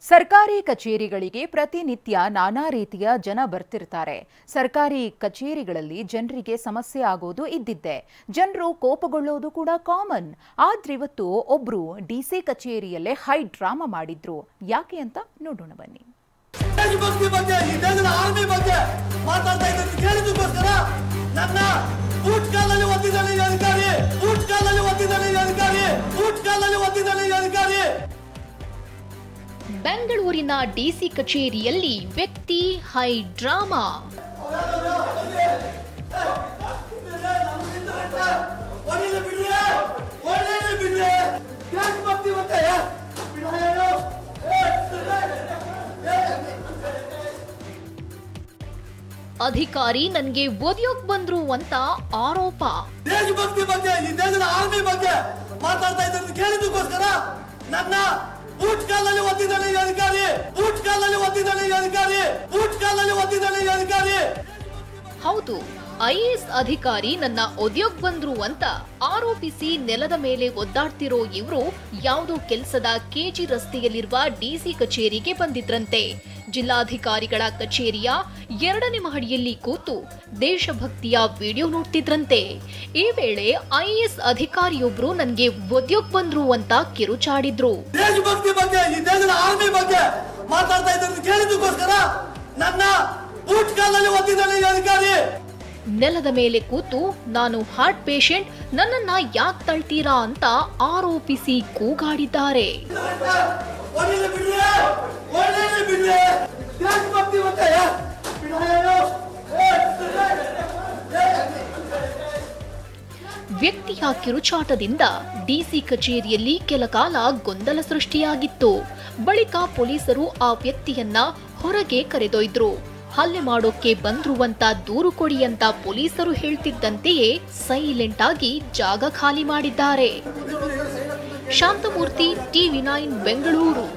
ಸರ್ಕಾರಿ ಕಚೇರಿಗಳಿಗೆ ಪ್ರತಿನಿತ್ಯ ನಾನಾ ರೀತಿಯ ಜನ ಬರ್ತಿರ್ತಾರೆ. ಸರ್ಕಾರಿ ಕಚೇರಿಗಳಲ್ಲಿ ಜನರಿಗೆ ಸಮಸ್ಯೆ ಆಗೋದು ಇದ್ದಿದ್ದೆ. ಜನರು ಕೋಪಗೊಳ್ಳೋದು ಕೂಡ ಕಾಮನ್. ಆದ್ರೆ ಇವತ್ತು ಒಬ್ರು ಡಿಸಿ ಕಚೇರಿಯಲ್ಲೇ ಹೈ ಡ್ರಾಮಾ ಮಾಡಿದ್ರು. ಯಾಕೆ ಅಂತ ನೋಡೋಣ ಬನ್ನಿ. ಬೆಂಗಳೂರಿನ ಡಿಸಿ ಕಚೇರಿಯಲ್ಲಿ ವ್ಯಕ್ತಿ ಹೈ ಡ್ರಾಮಾ. ಅಧಿಕಾರಿ ನನಗೆ ಒದಿಯೋಕ್ ಬಂದ್ರು ಅಂತ ಆರೋಪ. ದೇಶಭಕ್ತಿ ಬಗ್ಗೆ ಈ ದೇಶದ ಆರ್ಮಿ ಬಗ್ಗೆ ಮಾತಾಡ್ತಾ ಇದ್ದಾರೆ ಕೇಳಿದಕ್ಕೋಸ್ಕರ ನನ್ನ ಬೂಟ್ ಕಾಲಲ್ಲಿ ಒದ್ದಿದ್ದಾನೆ ಈ ಅಧಿಕಾರಿ. ಬೂಟ್ ಕಾಲಲ್ಲಿ ಒದ್ದಿದ್ದಾನೆ ಈ ಅಧಿಕಾರಿ. ಬೂಟ್ ಕಾಲಲ್ಲಿ ಒದ್ದಿದ್ದಾನೆ ಈ ಅಧಿಕಾರಿ. ಹೌದು, ಐಎಎಸ್ ಅಧಿಕಾರಿ ನನ್ನ ಒದಿಯೋಕ್ ಬಂದ್ರು ಅಂತ ಆರೋಪಿಸಿ ನೆಲದ ಮೇಲೆ ಒದ್ದಾಡ್ತಿರೋ ಇವರು ಯಾವುದೋ ಕೆಲಸದ ಕೆಜಿ ರಸ್ತೆಯಲ್ಲಿರುವ ಡಿಸಿ ಕಚೇರಿಗೆ ಬಂದಿದ್ರಂತೆ. ಜಿಲ್ಲಾಧಿಕಾರಿಗಳ ಕಚೇರಿಯ 2ನೇ ಮಹಡಿಯಲ್ಲಿ ಕೂತು ದೇಶಭಕ್ತಿಯ ವಿಡಿಯೋ ನೋಡ್ತಿದ್ರಂತೆ. ಈ ವೇಳೆ ಐಎಎಸ್ ಅಧಿಕಾರಿಯೊಬ್ರು ನನಗೆ ಒದಿಯೋಕ್ ಬಂದ್ರು ಅಂತ ಕಿರುಚಾಡಿದ್ರು. ದೇಶಭಕ್ತಿ ಬಗ್ಗೆ ಈ ದೇಶದ ಆರ್ಮಿ ಬಗ್ಗೆ ಮಾತಾಡ್ತಾ ಇದ್ದಾರೆ ಕೇಳಿದಕ್ಕೋಸ್ಕರ ನನ್ನ ಬೂಟ್ ಕಾಲಲ್ಲಿ ಒದ್ದಿದ್ದಾನೆ ಈ ಅಧಿಕಾರಿ. ನೆಲದ ಮೇಲೆ ಕೂತು ನಾನು ಹಾರ್ಟ್ ಪೇಷಂಟ್, ನನ್ನನ್ನ ಯಾಕೆ ತಳ್ತೀರಾ ಅಂತ ಆರೋಪಿಸಿ ಕೂಗಾಡಿದ್ದಾರೆ. ವ್ಯಕ್ತಿಯ ಕಿರುಚಾಟದಿಂದ ಡಿಸಿ ಕಚೇರಿಯಲ್ಲಿ ಕೆಲ ಕಾಲ ಗೊಂದಲ ಸೃಷ್ಟಿಯಾಗಿತ್ತು. ಬಳಿಕ ಪೊಲೀಸರು ಆ ವ್ಯಕ್ತಿಯನ್ನ ಹೊರಗೆ ಕರೆದೊಯ್ದ್ರು. ಹಲ್ಲೆ ಮಾಡೋಕೆ ಬಂದ್ರುವಂತ ದೂರು ಕೊಡಿ ಅಂತ ಪೊಲೀಸರು ಹೇಳ್ತಿದ್ದಂತೆಯೇ ಸೈಲೆಂಟ್ ಆಗಿ ಜಾಗ ಖಾಲಿ ಮಾಡಿದ್ದಾರೆ. ಶಾಂತಮೂರ್ತಿ, ಟಿವಿ9 ಬೆಂಗಳೂರು.